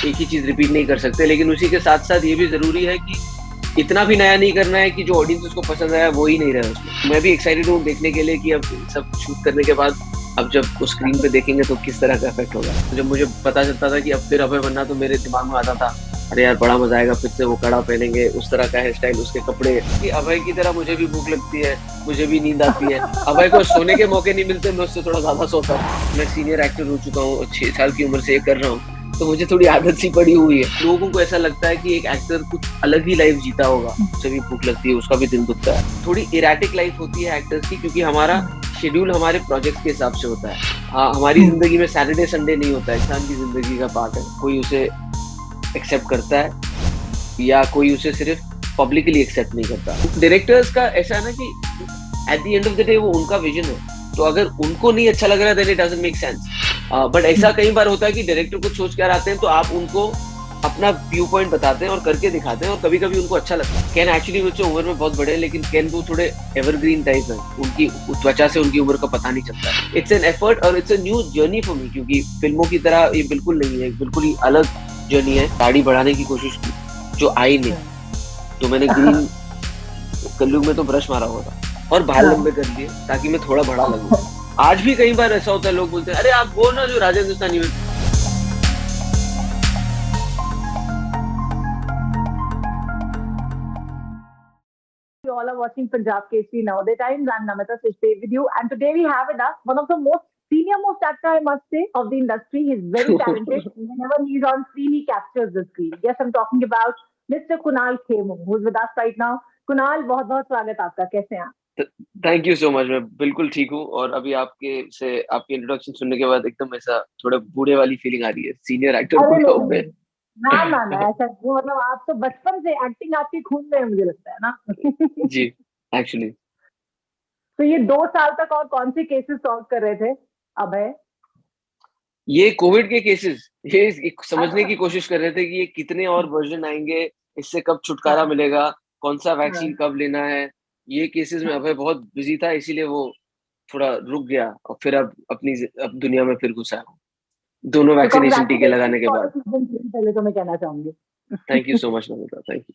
एक ही चीज रिपीट नहीं कर सकते, लेकिन उसी के साथ साथ ये भी जरूरी है कि इतना भी नया नहीं करना है कि जो ऑडियंस उसको पसंद आया वो ही नहीं रहे उसमें। मैं भी एक्साइटेड हूँ देखने के लिए कि अब सब शूट करने के बाद अब जब वो स्क्रीन पे देखेंगे तो किस तरह का इफेक्ट होगा। जब मुझे पता चलता था कि अब फिर अभय बनना, तो मेरे दिमाग में आता था अरे यार बड़ा मजा आएगा, फिर से वो कड़ा पहनेंगे, उस तरह का हेयर स्टाइल, उसके कपड़े। कि अभय की तरह मुझे भी भूख लगती है, मुझे भी नींद आती है। अभय को सोने के मौके नहीं मिलते, मैं उससे थोड़ा ज्यादा सोता हूँ। मैं सीनियर एक्टर हो चुका हूँ, 6 साल की उम्र से ये कर रहा हूँ, तो मुझे थोड़ी आदत सी पड़ी हुई है। लोगों को ऐसा लगता है कि एक एक्टर कुछ अलग ही लाइफ जीता होगा, उसे भी भूख लगती है, उसका भी दिल दुखता है। थोड़ी इरेटिक लाइफ होती है एक्टर्स की, क्योंकि हमारा शेड्यूल हमारे प्रोजेक्ट के हिसाब से होता है। हाँ, हमारी जिंदगी में सैटरडे संडे नहीं होता है, इंसान की जिंदगी का पार्ट है। कोई उसे एक्सेप्ट करता है या कोई उसे सिर्फ पब्लिकली एक्सेप्ट नहीं करता। डायरेक्टर्स का ऐसा है ना कि at the end of the day वो उनका विजन है, तो अगर उनको नहीं अच्छा लग रहा है then it doesn't make sense. But ऐसा कई बार होता है कि डायरेक्टर कुछ सोच कर आते हैं, तो आप उनको अपना व्यू पॉइंट बताते हैं और करके दिखाते हैं, और कभी कभी उनको अच्छा लगता है। कैन एक्चुअली मुझसे उम्र में बहुत बड़े हैं, लेकिन कैन वो थोड़े एवरग्रीन टाइप है, उनकी त्वचा से उनकी उम्र का पता नहीं चलता है। इट्स एन एफर्ट और it's a new journey for me, क्योंकि फिल्मों की तरह ये बिल्कुल नहीं है, बिल्कुल ही अलग जर्नी है। दाढ़ी बढ़ाने की कोशिश की जो आई नहीं, तो मैंने ग्रीन कलयुग में तो ब्रश मारा हुआ था और बाल लंबे कर लिए ताकि मैं थोड़ा बड़ा लगूं। आज भी कई बार ऐसा होता है, लोग बोलते हैं अरे आप वो ना जो राजा हिंदुस्तानी में। You all are watching Punjab Kesari Nowadays Times. I'm Namita Sishdev with you, and today we have with us one of the most senior most actor, I must say, of the industry. He's very talented. Whenever he's on screen, he captures the screen. Yes, I'm talking about Mr. Kunal Khemu, who's with us right now. Kunal, बहुत बहुत स्वागत आपका, कैसे हैं आप? Thank you so much, मैं बिल्कुल ठीक हूँ। और अभी आपकी इंट्रोडक्शन सुनने के बाद एकदम ऐसा थोड़ा बूढ़े वाली फीलिंग आ रही है, सीनियर एक्टर अरे बूढ़ा हूँ मैं। नहीं, ना ना ना, ऐसा नहीं, मतलब आप तो बचपन से एक्टिंग आपके खून में है, मुझे लगता है ना। जी, एक्चुअली तो ये 2 साल तक और कौन से केसेस सॉल्व कर रहे थे अभय? ये कोविड के केसेस, ये समझने अच्छा। की कोशिश कर रहे थे कि ये कितने और वर्जन आएंगे, इससे कब छुटकारा हाँ मिलेगा, कौन सा वैक्सीन हाँ कब लेना है। ये केसेस में हाँ। अभय बहुत बिजी था, इसीलिए वो थोड़ा रुक गया और फिर अब दुनिया में फिर घुसा है, दोनों तो वैक्सीनेशन टीके कांग्रेचुलेशन लगाने के फॉर द बाद। सीजन 3, पहले तो मैं कहना चाहूंगी। Thank you so much Namita, thank you.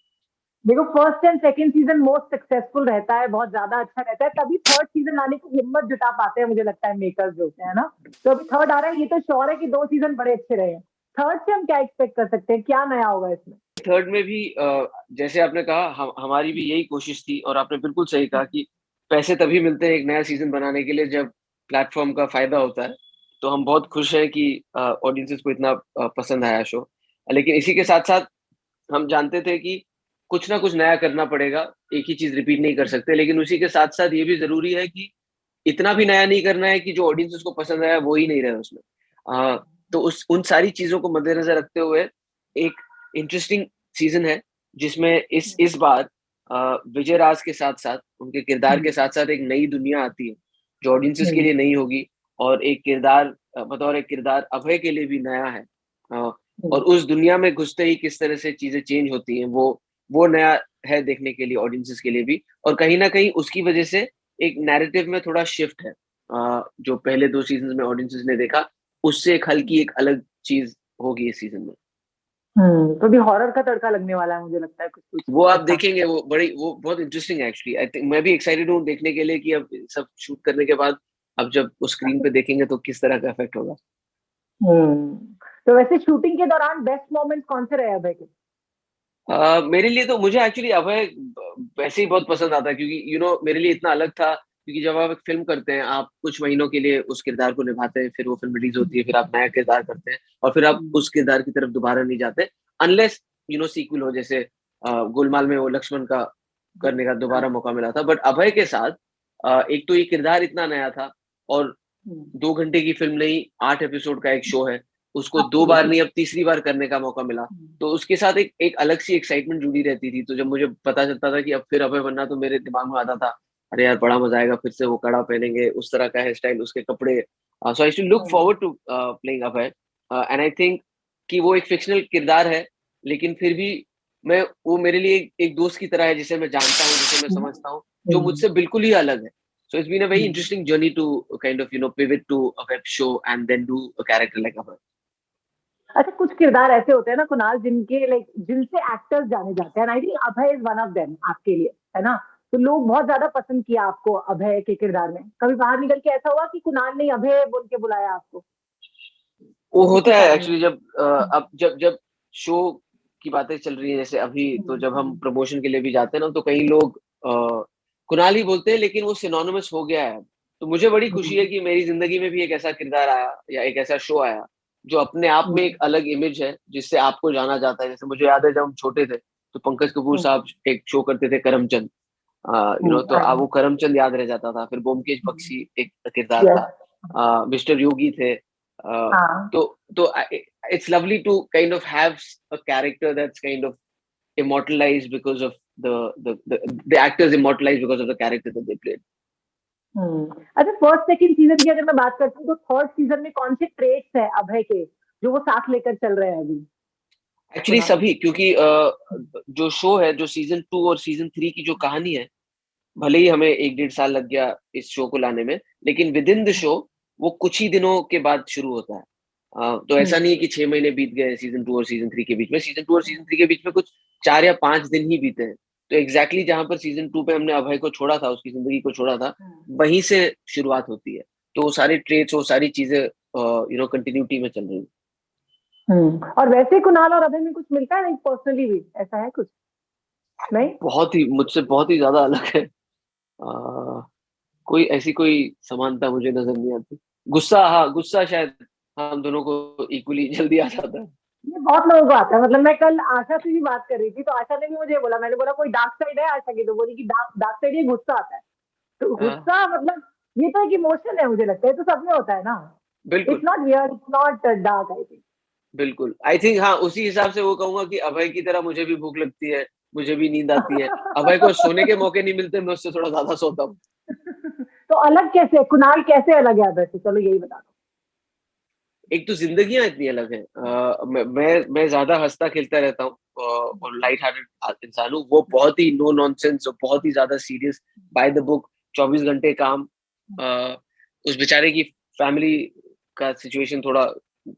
देखो, first and second season most successful रहता है, बहुत ज्यादा अच्छा रहता है, तभी थर्ड सीजन लाने की हिम्मत जुटा पाते हैं, मुझे लगता है मेकर्स जो होते हैं ना। तो अभी थर्ड आ रहा है, ये तो श्योर है कि 2 सीजन बड़े अच्छे रहे हैं। थर्ड से हम क्या एक्सपेक्ट कर सकते हैं, क्या नया होगा इसमें? थर्ड में भी जैसे आपने कहा, हमारी भी यही कोशिश थी, और आपने बिल्कुल सही कहा कि पैसे तभी मिलते हैं एक नया सीजन बनाने के लिए जब प्लेटफॉर्म का फायदा होता है। तो हम बहुत खुश हैं कि ऑडियंसेस को इतना पसंद आया शो। लेकिन इसी के साथ साथ हम जानते थे कि कुछ ना कुछ नया करना पड़ेगा, एक ही चीज रिपीट नहीं कर सकते, लेकिन उसी के साथ साथ ये भी जरूरी है कि इतना भी नया नहीं करना है कि जो ऑडियंस को पसंद आया वो ही नहीं रहे उसमें। तो उस उन सारी चीजों को मद्देनजर रखते हुए एक इंटरेस्टिंग सीजन है, जिसमें इस बार विजय राज के साथ साथ, उनके किरदार के साथ साथ एक नई दुनिया आती है जो ऑडियंसेस के लिए नई होगी, और एक किरदार बतौर एक किरदार अभय के लिए भी नया है। और उस दुनिया में घुसते ही किस तरह से चीजें चेंज होती हैं, वो नया है देखने के लिए, ऑडियंसेस के लिए भी। और कहीं ना कहीं उसकी वजह से एक नैरेटिव में थोड़ा शिफ्ट है, जो पहले 2 सीजन में ऑडियंसेस ने देखा, उससे एक हल्की एक अलग चीज होगी इस सीजन में। तो भी हॉरर का तड़का लगने वाला है, मुझे लगता है कुछ कुछ वो आप ऐसा। देखेंगे, वो बहुत इंटरेस्टिंग है एक्चुअली। आई थिंक मैं भी एक्साइटेड हूँ देखने के लिए कि अब सब शूट करने के बाद अब जब वो स्क्रीन पे देखेंगे तो किस तरह का इफेक्ट होगा। तो वैसे शूटिंग के दौरान बेस्ट मोमेंट्स कौन से रहे अभय के? मेरे लिए तो, मुझे एक्चुअली अभय वैसे ही बहुत पसंद आता है, क्योंकि मेरे लिए इतना अलग था, क्योंकि जब आप एक फिल्म करते हैं, आप कुछ महीनों के लिए उस किरदार को निभाते हैं, फिर वो फिल्म रिलीज होती है, फिर आप नया किरदार करते हैं, और फिर आप उस किरदार की तरफ दोबारा नहीं जाते, अनलेस सीक्वल हो। जैसे गोलमाल में वो लक्ष्मण का करने का दोबारा मौका मिला था, बट अभय के साथ एक तो ये किरदार इतना नया था, और 2 घंटे की फिल्म नहीं, 8 एपिसोड का एक शो है, उसको 2 बार नहीं अब तीसरी बार करने का मौका मिला। तो उसके साथ एक एक अलग सी एक्साइटमेंट जुड़ी रहती थी। तो जब मुझे पता चलता था कि अब फिर अभय बनना, तो मेरे दिमाग में आता था अरे यार बड़ा मजा आएगा, फिर से वो कड़ा पहनेंगे, उस तरह का हेयर स्टाइल, उसके कपड़े। So I should look forward to playing Abhay. And I think कि वो एक फिक्शनल किरदार है, लेकिन फिर भी मैं वो मेरे लिए एक दोस्त की तरह है, जिसे मैं जानता हूँ, जिसे मैं समझता हूँ, जो मुझसे बिल्कुल ही अलग है। So it's been a very interesting journey to kind of pivot to a web show and then do a character like Abhay. अच्छा, कुछ किरदार ऐसे होते हैं ना कुणाल, जिनके लाइक जिनसे एक्टर्स जाने जाते हैं, I think Abhay is one of them आपके लिए, है ना? तो लोग बहुत ज्यादा पसंद किया आपको अभय के किरदार में। कभी बाहर निकल के ऐसा हुआ कि कुणाल ने अभय बोल के बुलाया आपको वो किसी होता है काम में? एक्चुअली, जब अब जब जब शो की बातें चल रही है जैसे अभी, तो जब हम प्रमोशन के लिए भी जाते हैं ना, तो कई लोग कुणाल ही बोलते हैं, लेकिन वो सिनोनिमस हो गया है। तो मुझे बड़ी खुशी है कि मेरी जिंदगी में भी एक ऐसा किरदार आया या एक ऐसा शो आया जो अपने आप में एक अलग इमेज है, जिससे आपको जाना जाता है। जैसे मुझे याद है, जब हम छोटे थे तो पंकज कपूर साहब एक शो करते थे, करमचंद। तो अब वो करमचंद याद रह जाता था। फिर ब्योमकेश बख्शी एक किरदार था, मिस्टर योगी थे। हाँ। तो it's lovely to kind of have a character that's kind of immortalized because of the actors immortalized because of the character that they played. अच्छा, फर्स्ट सेकंड सीजन की अगर मैं बात करती हूँ, तो थर्ड सीजन में कौन से ट्रेट्स है अभय के जो वो साथ लेकर चल रहे हैं अभी एक्चुअली कुणाल? सभी, क्योंकि जो शो है, जो सीजन 2 और सीजन 3 की जो कहानी है, भले ही हमें 1-1.5 साल लग गया इस शो को लाने में, लेकिन विद इन द शो वो कुछ ही दिनों के बाद शुरू होता है। तो ऐसा नहीं है कि 6 महीने बीत गए सीजन 2 और सीजन 3 के बीच में। सीजन 2 और सीजन 3 के बीच में कुछ 4 या 5 दिन ही बीते हैं। तो एग्जैक्टली जहां पर सीजन 2 पे हमने अभय को छोड़ा था, उसकी जिंदगी को छोड़ा था, वहीं से शुरुआत होती है। तो वो सारे ट्रेट्स, वो सारी चीजें कंटिन्यूटी में चल रही है। और वैसे कुणाल और अभय में कुछ मिलता है नहीं पर्सनली भी, ऐसा है कुछ? नहीं। बहुत ही, मुझसे बहुत ही ज्यादा अलग है। कोई ऐसी कोई समानता मुझे नजर नहीं आती। गुस्सा, हाँ, गुस्सा शायद हम दोनों को इक्वली जल्दी आ जाता है। ये बहुत लोगों को आता है। मतलब मैं कल आशा से भी बात कर रही थी, तो आशा ने भी मुझे बोला, मैंने बोला कोई डार्क साइड है आशा की, तो बोली कि डार्क डार्क साइड ये गुस्सा आता है। तो हाँ, गुस्सा मतलब ये तो एक इमोशन है, मुझे लगता है तो सब में होता है ना। बिल्कुल it's not weird, it's not dark, I think. बिल्कुल। आई थिंक हाँ, उसी हिसाब से वो कहूंगा कि अभय की तरह मुझे भी भूख लगती है, मुझे भी नींद आती है। अभय को सोने के मौके नहीं मिलते, मैं उससे थोड़ा ज्यादा सोता हूँ। तो अलग कैसे कुणाल, कैसे अलग है वैसे, चलो यही बता दो। एक तो जिंदगियां इतनी अलग है। मैं ज्यादा हंसता खेलता रहता हूँ, और लाइट हार्टेड इंसान हूँ। वो बहुत ही नो नॉनसेंस और बहुत ही ज्यादा सीरियस, बाय द बुक, 24 घंटे काम। अ, उस बेचारे की फैमिली का सिचुएशन थोड़ा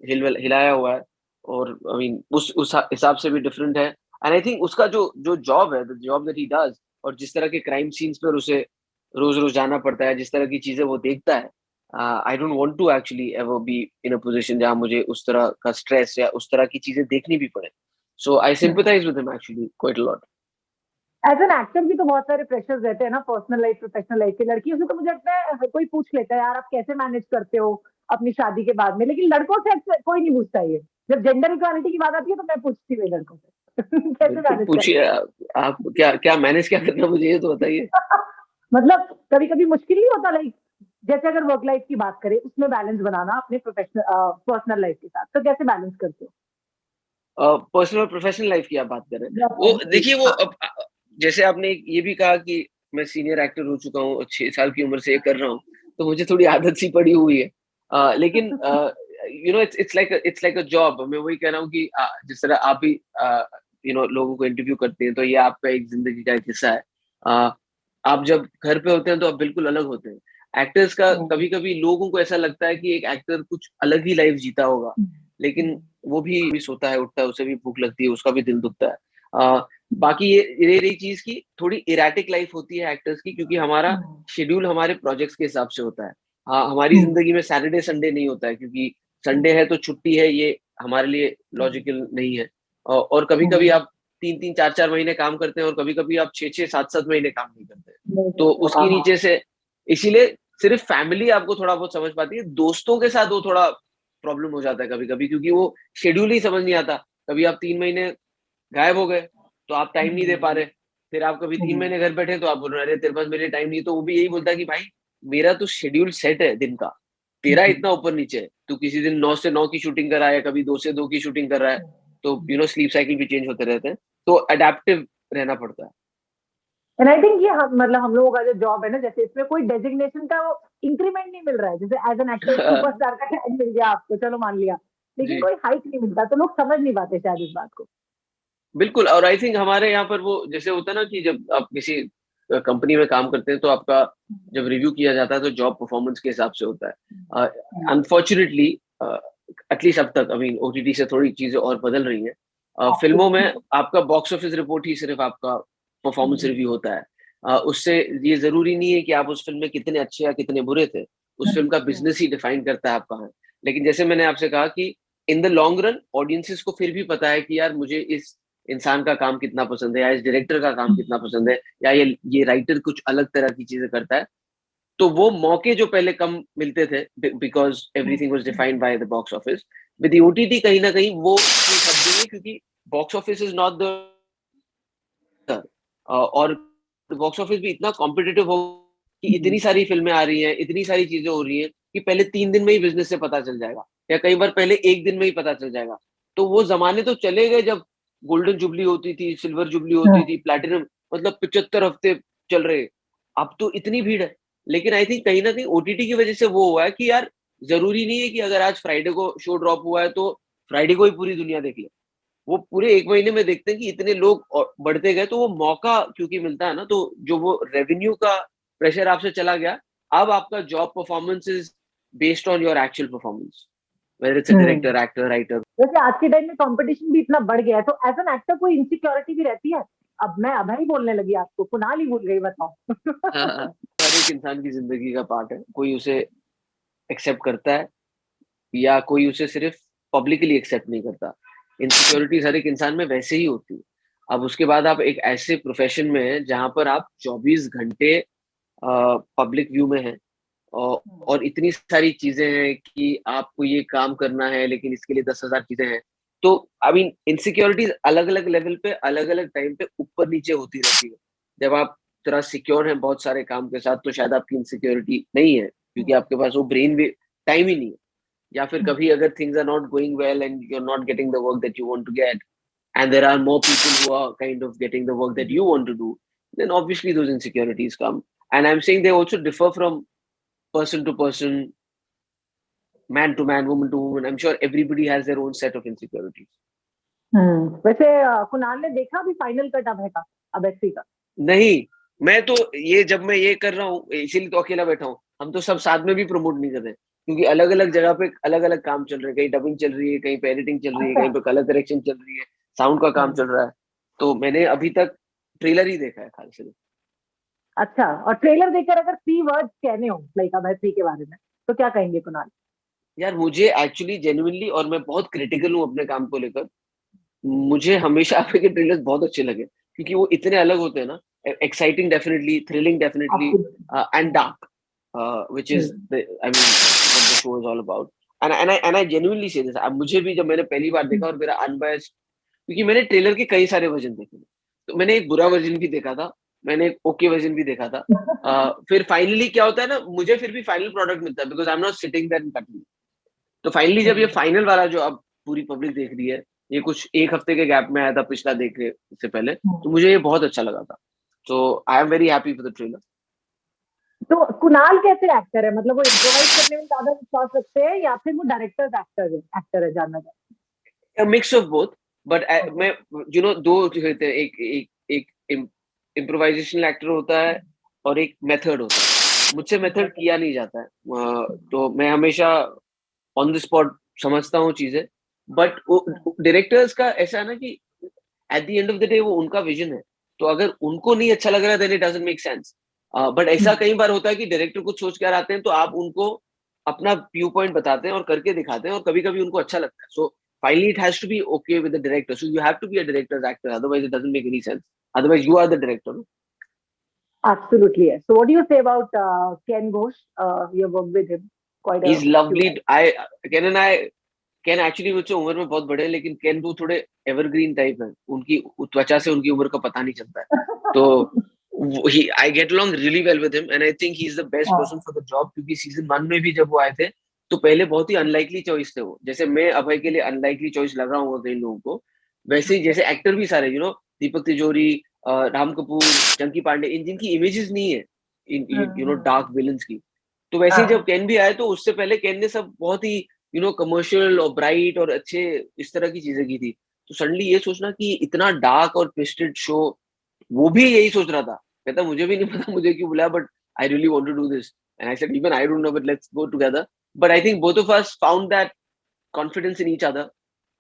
हिलाया हुआ है, और आई मीन उस हिसाब से भी डिफरेंट है। एंड आई थिंक उसका जो जो जॉब है, the job that he does, और जिस तरह के क्राइम सीन्स पर उसे रोज रोज जाना पड़ता है, जिस तरह की चीजें वो देखता है, I don't want to actually ever be in a position जहां मुझे उस तरह का स्ट्रेस या उस तरह की चीजें देखनी भी पड़े। So I sympathize with him actually quite a lot. As an actor भी तो बहुत सारे प्रेशर्स रहते हैं ना, पर्सनल लाइफ प्रोफेशनल लाइफ के। लड़कियों से तो मुझे लगता है हर कोई पूछ लेता है यार आप कैसे मैनेज करते हो अपनी शादी के बाद में, लेकिन लड़कों से अक्सर कोई नहीं पूछता ये। जब जेंडर इक्वालिटी की बात आती है तो मैं पूछती हूँ लड़कों से कैसे बिल्कुल मैनेज पूछिए, करते आप क्या क्या मैनेज क्या करना, मुझे ये तो बताइए। हो मतलब कभी कभी मुश्किल नहीं होता लाइक, जैसे अगर वर्क लाइफ की बात करें उसमें बैलेंस बनाना अपने प्रोफेशनल पर्सनल लाइफ के साथ, तो कैसे बैलेंस करते हो? पर्सनल और प्रोफेशनल लाइफ की आप बात कर रहे हैं? या वो family? देखिए, वो हाँ। अब जैसे आपने ये भी कहा कि मैं सीनियर एक्टर हो चुका हूँ, 6 साल की उम्र से ये कर रहा हूँ, तो मुझे थोड़ी आदत सी पड़ी हुई है। लेकिन इट्स लाइक अ जॉब। मैं वही कह रहा हूँ कि जिस तरह आप भी लोगों को इंटरव्यू करते हैं, तो ये आपका एक जिंदगी का एक हिस्सा है। अ, आप जब घर पे होते हैं तो आप बिल्कुल अलग होते हैं। एक्टर्स का कभी कभी लोगों को ऐसा लगता है कि एक एक्टर कुछ अलग ही लाइफ जीता होगा, लेकिन वो भी सोता है, उठता है, उसे भी भूख लगती है, उसका भी दिल दुखता है। बाकी ये रही चीज की थोड़ी इराटिक लाइफ होती है एक्टर्स की, क्योंकि हमारा शेड्यूल हमारे प्रोजेक्ट्स के हिसाब से होता है। हाँ, हमारी जिंदगी में सैटरडे संडे नहीं होता है, क्योंकि संडे है तो छुट्टी है, ये हमारे लिए लॉजिकल नहीं है। और कभी कभी आप 3-3 4-4 महीने काम करते हैं, और कभी कभी आप 6-6 7-7 महीने काम नहीं करते। तो उसकी नीचे से, इसीलिए सिर्फ फैमिली आपको थोड़ा बहुत समझ पाती है, दोस्तों के साथ वो थोड़ा प्रॉब्लम हो जाता है कभी कभी, क्योंकि वो शेड्यूल ही समझ नहीं आता। कभी आप 3 महीने गायब हो गए तो आप टाइम नहीं दे पा रहे। फिर आप कभी 3 महीने घर बैठे तो आप बोल रहे हैं, अरे तेरे पास मेरे लिए टाइम नहीं है। तो वो भी यही बोलता है कि भाई, मेरा तो शेड्यूल सेट है दिन का, तेरा इतना ऊपर नीचे है। तू किसी दिन 9 से 9 की शूटिंग कर रहा है, कभी 2 से 2 की शूटिंग कर रहा है। तो स्लीप साइकिल भी चेंज होते रहते हैं, तो अडेप्टिव रहना पड़ता है। एंड आई थिंक ये मतलब हम लोगों का जो जॉब है ना, जैसे इसमें कोई डेजिग्नेशन का वो इंक्रीमेंट नहीं मिल रहा है। जैसे एज एन एक्टर सुपरस्टार का टैग मिल गया आपको, चलो मान लिया, लेकिन जी, कोई हाइक नहीं मिलता, तो लोग समझ नहीं पाते शायद इस बात को। बिल्कुल। और आई थिंक हमारे यहाँ पर वो जैसे होता है ना, कि जब आप किसी कंपनी में काम करते हैं, तो आपका जब रिव्यू किया जाता है तो जॉब परफॉर्मेंस के हिसाब से होता है। अनफॉर्चुनेटली एटलीस्ट अब तक, आई मीन ओटीटी से थोड़ी चीजें और बदल रही हैं। फिल्मों में आपका बॉक्स ऑफिस रिपोर्ट ही सिर्फ आपका परफॉर्मेंस रिव्यू होता है। उससे ये जरूरी नहीं है कि आप उस फिल्म में कितने अच्छे या कितने बुरे थे। उस फिल्म का बिजनेस ही डिफाइन करता है आप कहाँ हैं। लेकिन जैसे मैंने आपसे कहा कि in the long run audiences को फिर भी पता है कि यार मुझे इस इंसान का काम कितना पसंद है, या इस डायरेक्टर का काम कितना पसंद है, या ये राइटर कुछ अलग तरह की चीजें करता है। तो वो मौके जो पहले कम मिलते थे because everything was defined by the box office, with the OTT कहीं ना कहीं वो चीज हट गई है, क्योंकि box office is not the और बॉक्स ऑफिस भी इतना कॉम्पिटिटिव हो कि इतनी सारी फिल्में आ रही हैं, इतनी सारी चीजें हो रही हैं कि पहले 3 दिन में ही बिजनेस से पता चल जाएगा, या कई बार पहले 1 दिन में ही पता चल जाएगा। तो वो जमाने तो चले गए जब गोल्डन जुबली होती थी, सिल्वर जुबली होती थी, प्लैटिनम, मतलब 75 हफ्ते चल रहे। अब तो इतनी भीड़ है। लेकिन आई थिंक कहीं ना कहीं ओटीटी की वजह से वो हुआ है कि यार जरूरी नहीं है कि अगर आज फ्राइडे को शो ड्रॉप हुआ है तो फ्राइडे को ही पूरी दुनिया देख ले। वो पूरे 1 महीने में देखते हैं कि इतने लोग बढ़ते गए, तो वो मौका क्योंकि मिलता है ना, तो जो वो रेवेन्यू का प्रेशर आपसे चला गया, अब आपका job performance is based on your actual performance, whether it's a director, actor, writer. वैसे आज के टाइम में कंपटीशन भी इतना बढ़ गया है, तो एज एन एक्टर कोई इनसिक्योरिटी भी रहती है? अब मैं अभय ही बोलने लगी, आपको कुणाल ही भूल गई, बताओ। हाँ, हर एक इंसान की जिंदगी का पार्ट है, कोई उसे एक्सेप्ट करता है या कोई उसे सिर्फ पब्लिकली एक्सेप्ट नहीं करता। इनसिक्योरिटीज हर एक इंसान में वैसे ही होती है। अब उसके बाद आप एक ऐसे प्रोफेशन में हैं जहां पर आप 24 घंटे पब्लिक व्यू में हैं, और इतनी सारी चीजें हैं कि आपको ये काम करना है, लेकिन इसके लिए 10,000 चीजें हैं। तो आई मीन इनसिक्योरिटीज अलग अलग लेवल पे, अलग अलग टाइम पे ऊपर नीचे होती रहती है। जब आप थोड़ा सिक्योर हैं बहुत सारे काम के साथ, तो शायद आपकी इनसिक्योरिटी नहीं है, क्योंकि आपके पास वो ब्रेन भी टाइम ही नहीं है। या फिर कभी अगर things are not going well and you are not getting the work that you want to get, and there are more people who are kind of getting the work that you want to do, then obviously those insecurities come. And I'm saying they also differ from person to person, man to man, woman to woman. I'm sure everybody has their own set of insecurities. वैसे कुणाल ने देखा भी final cut अभय का, अभय का? नहीं, मैं तो ये जब मैं ये कर रहा हूँ इसीलिए तो अकेला बैठा हूँ। हम तो सब साथ में भी प्रमोट नहीं कर रहे, क्योंकि अलग अलग जगह पे अलग अलग काम चल रहे हैं। कहीं डबिंग चल रही है, कहीं पे एडिटिंग चल रही है, कहीं पे कलर करेक्शन चल रही है, साउंड का काम चल रहा है। तो मैंने अभी तक ट्रेलर ही देखा है खाली सिर्फ। अच्छा, और ट्रेलर देखकर अगर 3 वर्ड्स कहने हो लाइक अभय के बारे में, तो क्या कहेंगे कुणाल? यार मुझे एक्चुअली जेन्युइनली, और मैं बहुत क्रिटिकल हूँ अपने काम को लेकर, मुझे हमेशा आपके के ट्रेलर्स बहुत अच्छे लगे, क्योंकि वो इतने अलग होते हैं ना। Exciting definitely, thrilling definitely, and dark, which is I mean what the show is all about. And I genuinely से दिस, अब मुझे भी जब मैंने पहली बार देखा, और मेरा अनबायस्ड, क्योंकि मैंने ट्रेलर के कई सारे वर्जन देखे, तो मैंने एक बुरा वर्जन भी देखा था, मैंने एक ओके वर्जन भी देखा था। फिर फाइनली क्या होता है ना, मुझे फिर भी फाइनल प्रोडक्ट मिलता है, because I am not sitting there and cutting. तो फाइनली जब ये फाइनल वाला जो अब पूरी पब्लिक देख रही है, ये कुछ एक हफ्ते के गैप में आया था पिछला देखने से पहले, तो मुझे ये बहुत अच्छा लगा था। So I am very happy for the trailer. तो कुणाल कैसे एक्टर है? मतलब वो इम्प्रोवाइज करने में ज्यादा विश्वास रखते हैं या फिर वो डायरेक्टर्स एक्टर है, जानना चाहते A mix of both, but मैं दो होते हैं, एक इम्प्रोवाइजेशनल एक्टर होता है और एक मेथड होता है। मुझसे मेथड किया नहीं जाता है, तो मैं हमेशा ऑन द स्पॉट समझता हूँ चीजें। बट डायरेक्टर्स का ऐसा है ना कि at the end of the day वो उनका विजन है, तो अगर उनको नहीं अच्छा लग रहा है then it doesn't make sense. But ऐसा कई बार होता है कि डायरेक्टर कुछ सोच कर आते हैं, तो आप उनको अपना व्यू पॉइंट बताते हैं और करके दिखाते हैं, और कभी कभी उनको अच्छा लगता है। So finally it has to be okay with the director, so you have to be a director's actor, otherwise it doesn't make any sense, otherwise you are the director. Absolutely, yes. So what do you say about Ken Ghosh? You worked with him quite he a is few lovely. times. I can actually मुझसे उम्र में बहुत बड़े हैं, लेकिन can वो थोड़े evergreen type है, उनकी त्वचा से उनकी उम्र का पता नहीं चलता है। तो I get along really well with him and I think he is the best person for the job, क्योंकि सीजन 1 में भी जब वो आए थे तो पहले बहुत ही अनलाइकली चॉइस थे वो, जैसे मैं अभय के लिए अनलाइकली चॉइस लग रहा हूँ कई लोगों को, वैसे ही जैसे एक्टर भी सारे दीपक तिजोरी, राम कपूर, चंकी पांडे, इन जिनकी इमेजेस नहीं है इन डार्क विलन्स की। तो वैसे ही जब कैन भी आए, तो उससे पहले कैन ने सब बहुत ही कमर्शियल और ब्राइट और अच्छे इस तरह की चीजें की थी। तो सडनली ये सोचना कि इतना डार्क और ट्विस्टेड शो, वो भी यही सोच रहा था, कहता मुझे भी नहीं पता मुझे क्यों बुलाया, but I really want to do this and I said even I don't know, but let's go together. But I think both of us found that confidence in each other,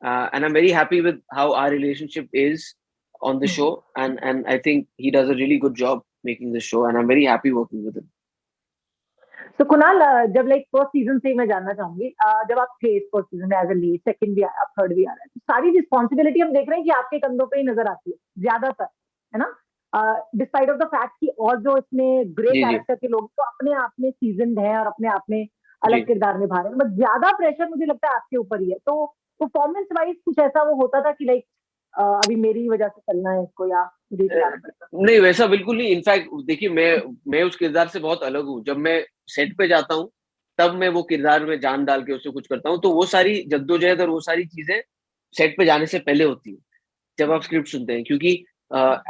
and I'm very happy with how our relationship is on the show, and I think he does a really good job making the show, and I'm very happy working with him. तो कुणाल, जब like first season से मैं जानना चाहूंगी, जब आप थे first season में एज ए लीड, सेकंड भी आया, थर्ड भी आ रहा है, तो सारी रिस्पॉन्सिबिलिटी हम देख रहे हैं कि आपके कंधों पे ही नजर आती है ज्यादातर, है ना? डिस्पाइट ऑफ द फैक्ट कि और जो इसमें ग्रे जी, जी। कैरेक्टर के लोग तो अपने आप में सीजन है और अपने आप में जी। अलग किरदार निभा रहे हैं, बट ज्यादा प्रेशर मुझे लगता है आपके ऊपर ही है। तो परफॉर्मेंस वाइज कुछ ऐसा वो होता था कि लाइक अभी मेरी वजह से चलना है इसको, या मुझे चलाना पड़ता? नहीं, वैसा बिल्कुल नहीं। इनफैक्ट देखिए, मैं उस किरदार से बहुत अलग हूँ। जब मैं सेट पे जाता हूँ, तब मैं वो किरदार में जान डाल के उससे कुछ करता हूँ। तो वो सारी जद्दोजहद और वो सारी चीजें सेट पे जाने से पहले होती है, जब आप स्क्रिप्ट सुनते हैं। क्योंकि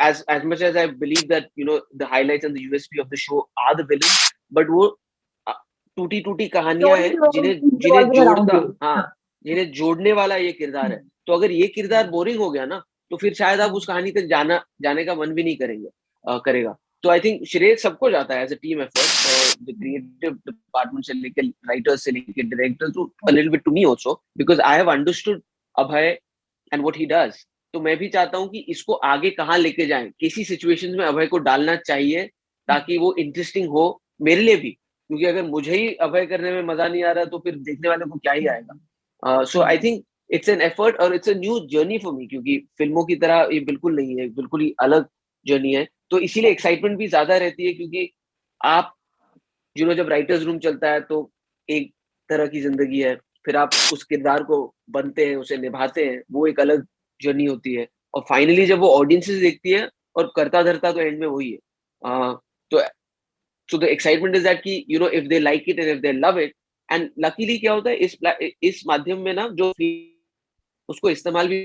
as much as I believe that the highlights and the USP of the show are the villains, but वो टूटी टूटी कहानियां हैं जिन्हें जोड़ने वाला ये किरदार है। तो अगर ये किरदार बोरिंग हो गया ना, तो फिर शायद आप उस कहानी तक जाने का मन भी नहीं करेगा। तो आई थिंक श्रेय सबको जाता है as a team effort, the creative department से लेकर राइटर्स से लेकर director, to a little bit to me also, because I have understood Abhay and what he does. तो मैं भी चाहता हूँ कि इसको आगे कहाँ लेके जाएं, किसी सिचुएशन में अभय को डालना चाहिए ताकि वो इंटरेस्टिंग हो मेरे लिए भी। क्योंकि अगर मुझे ही अभय करने में मजा नहीं आ रहा, तो फिर देखने वाले को क्या ही आएगा। So I think it's an effort और it's a new journey for me, क्योंकि फिल्मों की तरह ये बिल्कुल नहीं है, बिल्कुल ही अलग जर्नी है। तो इसीलिए एक्साइटमेंट भी ज्यादा रहती है, क्योंकि आप जब राइटर्स रूम चलता है तो एक तरह की जिंदगी है, फिर आप उस किरदार को बनते हैं, उसे निभाते हैं, वो एक अलग जर्नी होती है। और फाइनली जब वो ऑडियंसेस देखती है और करता धरता तो एंड में वही है। तो so the excitement is that कि if they like it and if they love it, and luckily क्या होता है इस माध्यम में ना, जो उसको इस्तेमाल भी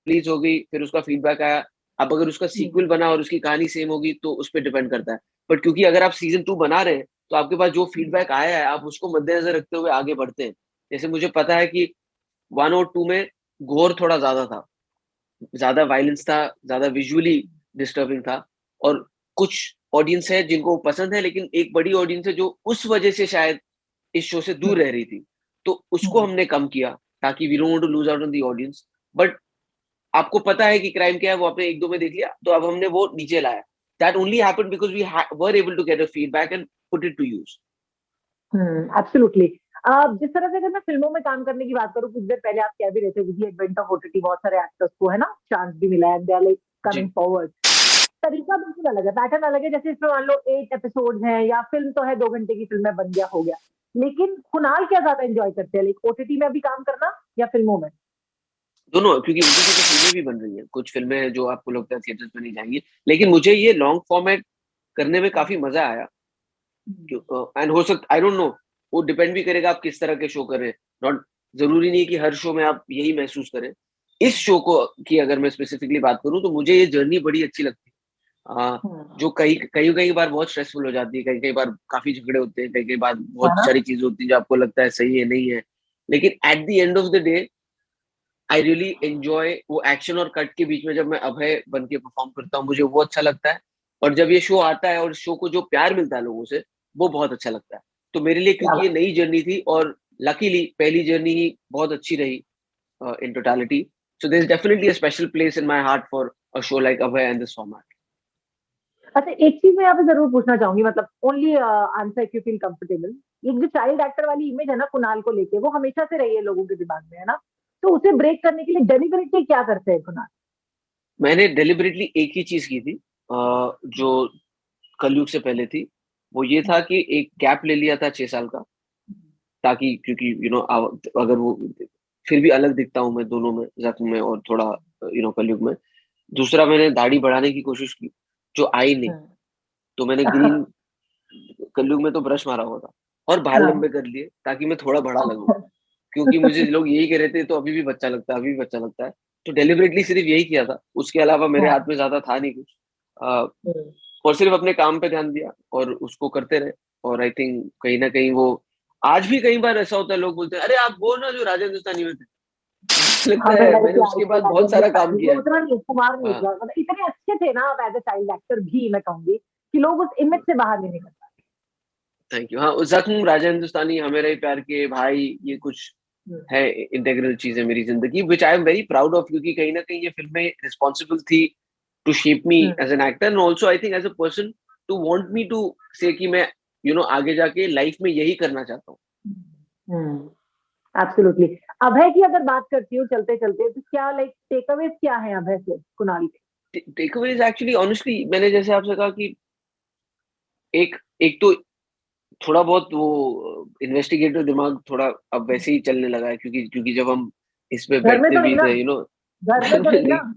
रिलीज हो गई, फिर उसका फीडबैक आया। अब अगर उसका सीक्वल बना और उसकी कहानी सेम होगी तो उस पर डिपेंड करता है। बट क्योंकि अगर आप सीजन 2 बना रहे हैं, तो आपके पास जो फीडबैक आया है, आप उसको मद्देनजर रखते हुए आगे बढ़ते हैं। जैसे मुझे पता है कि 1 और 2 में गोर थोड़ा ज्यादा था, ज्यादा वायलेंस था, ज्यादा विजुअली डिस्टर्बिंग था, और कुछ ऑडियंस है जिनको पसंद है, लेकिन एक बड़ी ऑडियंस है जो उस वजह से शायद इस शो से दूर रह रही थी। तो उसको हमने कम किया, ताकि we don't want to lose out on the audience. But आपको पता है कि क्राइम क्या है, वो आपने 1-2 में देख लिया, तो अब हमने वो नीचे लाया। That only happened because we were able to get a feedback and put it to use. Absolutely. जिस तरह से अगर मैं फिल्मों में काम करने की बात करूं, कुछ देर पहले आप कह भी रहे थे with the advent of OTT बहुत सारे एक्टर्स को है ना चांस भी मिला है, they are like coming forward. तरीका बिल्कुल अलग है, पैटर्न अलग है। जैसे इसमें मान लो 8 एपिसोड हैं, या फिल्म तो है 2 घंटे की फिल्म में बन गया हो गया, लेकिन कुणाल क्या ज्यादा एंजॉय करते हैं, लाइक ओटीटी में अभी काम करना या फिल्मों में? दोनों, क्योंकि उनकी तो फिल्में भी बन रही हैं। कुछ फिल्में हैं जो आपको लगता है थिएटर्स में नहीं जाएंगी, लेकिन मुझे ये लॉन्ग फॉर्मेट करने में काफी मजा आया। एंड हो सकता, आई डोंट नो, वो डिपेंड भी करेगा आप किस तरह के शो कर रहे हैं। नॉट जरूरी नहीं कि हर शो में आप यही महसूस करें। इस शो को की अगर मैं स्पेसिफिकली बात करूं, तो मुझे ये जर्नी बड़ी अच्छी लगती है। जो कई बार बहुत स्ट्रेसफुल हो जाती है, कई बार काफी झगड़े होते हैं, कई बार बहुत सारी चीजें होती हैं जो आपको लगता है सही है, नहीं है, लेकिन at the end of the day I really enjoy वो एक्शन और कट के बीच में जब मैं अभय बन के परफॉर्म करता हूँ, मुझे वो अच्छा लगता है। और जब ये शो आता है और शो को जो प्यार मिलता है लोगों से, वो बहुत अच्छा लगता है। तो मेरे लिए, क्योंकि ये नई जर्नी थी और लकीली पहली जर्नी ही बहुत अच्छी रही in totality, so there is definitely a special place in my heart for a show like Abhay and this format. अच्छा, एक चीज मैं यहाँ पे जरूर पूछना चाहूंगी, मतलब only answer if you feel comfortable. एक जो चाइल्ड एक्टर वाली इमेज है ना कुणाल को लेके, वो हमेशा से रही है लोगों के दिमाग में, है ना? तो उसे ब्रेक करने के लिए डेलिबरेटली क्या करते हैं कुणाल? मैंने डेलिबरेटली एक ही चीज की थी, जो कलयुग से पहले थी। वो ये था कि एक गैप ले लिया था 6 साल का, ताकि, क्योंकि अगर वो, फिर भी अलग दिखता हूँ मैं दोनों में, जख्म में और थोड़ा कलयुग में। दूसरा, मैंने दाढ़ी बढ़ाने की कोशिश की, जो आई नहीं। तो मैंने ग्रीन कलयुग में तो ब्रश मारा हुआ था, और बाल लंबे कर लिए ताकि मैं थोड़ा बड़ा लगूं, क्योंकि मुझे लोग यही कह रहे थे, तो अभी भी बच्चा लगता है, अभी भी बच्चा लगता है। तो डेलिबरेटली सिर्फ यही किया था, उसके अलावा मेरे हाथ में ज्यादा था नहीं कुछ। और सिर्फ अपने काम पे ध्यान दिया और उसको करते रहे। और आई थिंक कहीं ना कहीं वो, आज भी कई बार ऐसा होता है, लोग बोलते हैं अरे आप वो ना जो राजा हिंदुस्तानी में थे। लगता है मैंने उसके बाद बहुत सारा काम किया है। उतना नहीं, कुमार नहीं उतना, मतलब इतने अच्छे थे ना आप एज ए चाइल्ड एक्टर भी, मैं कहूंगी कि लोग उस इमेज से बाहर नहीं निकल पाते। Thank you. हाँ, जख्म, राजा हिंदुस्तानी, हमें रहे प्यार के, भाई, ये कुछ है इंटीग्रल चीजें मेरी जिंदगी, which I am very proud of, क्योंकि कहीं ना कहीं ये फिल्में रिस्पॉन्सिबल थी to shape me as an actor, and also I think as a person to want me to say कि मैं आगे जाके लाइफ में यही करना चाहता हूँ। एब्सोल्युटली। अभय की अगर बात करती हूँ चलते चलते, तो क्या लाइक टेकअवेज क्या है अभय से, कुणाल के? टेकअवेज एक्चुअली ऑनेस्टली मैंने जैसे आपसे कहा कि एक एक तो थोड़ा बहुत वो इन्वेस्टिगेटिव दिमाग थोड़ा अब वैसे ही चलने लगा है, क्योंकि क्योंकि जब हम इस पे घर में बैठते तो नहीं भी ना? थे घर में घर तो में नहीं नहीं, ना?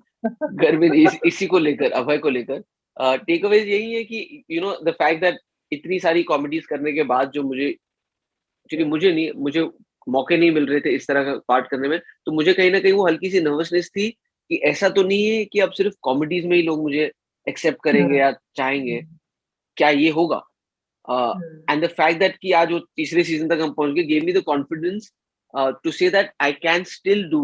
घर में इसी को लेकर, अभय को लेकर टेक अवेज यही है कि द फैक्ट दैट इतनी सारी कॉमेडीज करने के बाद जो मुझे एक्चुअली मुझे मौके नहीं मिल रहे थे इस तरह का पार्ट करने में, तो मुझे कहीं ना कहीं वो हल्की सी नर्वसनेस थी कि ऐसा तो नहीं है कि अब सिर्फ कॉमेडीज में ही लोग मुझे एक्सेप्ट करेंगे या चाहेंगे, क्या ये होगा? एंड द फैक्ट दैट कि आज वो तीसरे सीजन तक हम पहुंच गए gave me the confidence to say that I can still do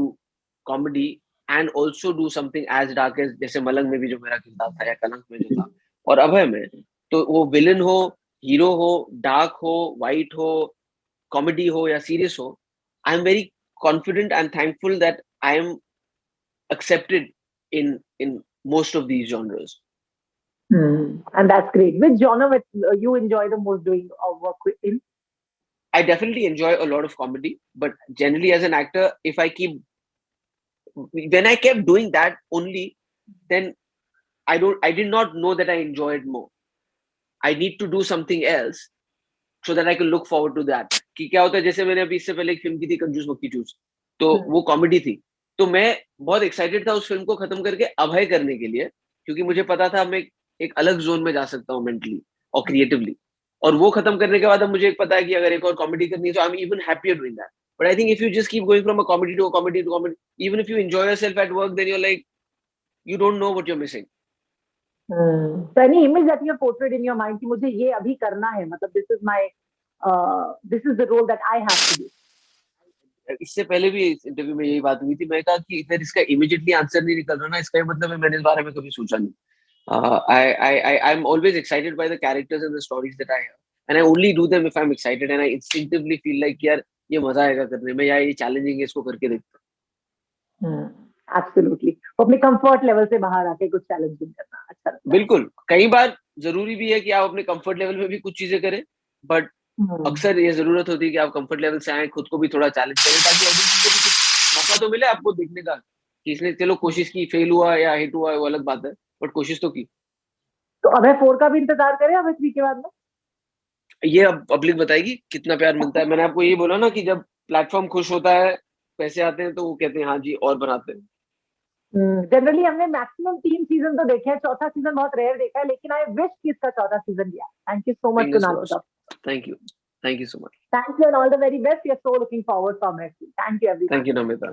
comedy and also do something as dark as, जैसे मलंग में भी जो मेरा किरदार था या कलंक में जो था और अभय में, तो वो विलन हो, हीरो हो, डार्क हो, वाइट हो, कॉमेडी हो या सीरियस हो, आई am very confident and thankful that I am accepted in most of these genres. And that's great. Which genre you enjoy the most doing work in? I definitely enjoy a lot of comedy, but generally as an actor, if I keep when I kept doing that only, then I did not know that I enjoyed more. I need to do something else so that I can look forward to that. कि क्या होता है, जैसे मैंने अभी इससे पहले एक फिल्म की थी कंजूस मक्खी चूस, तो वो कॉमेडी थी, तो मैं बहुत एक्साइटेड था उस फिल्म को खत्म करके अभय करने के लिए, क्योंकि मुझे पता था मैं एक अलग जोन में जा सकता हूँ मेंटली और क्रिएटिवली, और वो खत्म करने के बाद अब मुझे पता है कि अगर एक और कॉमेडी करनी है तो I am even happier doing that. But I think if you just keep going from a comedy to comedy to comedy, even if you enjoy yourself at work, then you are like you don't know what you're missing. So any image that you have portrayed in your mind कि मुझे ये अभी करना है, मतलब this is the role that I have to do. इससे पहले भी इस इंटरव्यू में यही बात हुई थी, मैंने कहा कि इधर इसका इमीडिएटली आंसर नहीं निकल रहा ना, इसका मतलब है मैंने इस बारे में कभी सोचा नहीं. I am always excited by the characters and the stories that I have, and I only do them if I'm excited and I instinctively feel like यार ये मजा आएगा करने में या ये चैलेंजिंग है, इसको करके देखता हूँ. Absolutely. तो अपने कंफर्ट लेवल से बाहर आके कुछ चैलेंजिंग करना अच्छा लगता है. बिल्कुल, कई बार जरूरी भी है कि आप अपने कंफर्ट लेवल में भी कुछ चीजें करें, बट अक्सर ये जरूरत होती है कि आप कंफर्ट लेवल से आए, खुद को भी थोड़ा चैलेंज करें, ताकि ऑडियंस को भी कुछ मौका तो मिले आपको देखने का कि इसने चलो कोशिश की, फेल हुआ या हिट हुआ वो अलग बात है, बट कोशिश तो की. तो अभय 4 का भी इंतजार करें अभय 3 के बाद में? ये अब पब्लिक बताएगी कितना प्यार मिलता है. मैंने आपको ये बोला ना कि जब प्लेटफॉर्म खुश होता है, पैसे आते हैं, तो वो कहते हैं हाँ जी और बनाते हैं. जनरली हमने मैक्सिमम 3 सीजन तो देखे हैं, चौथा सीजन बहुत रेयर देखा है, लेकिन आई विश कि इसका चौथा सीजन दिया. Thank you so much Kunal. Thank you so much. Thank you and all the very best. We are so looking forward for Messi. Thank you everyone. Thank you Namita.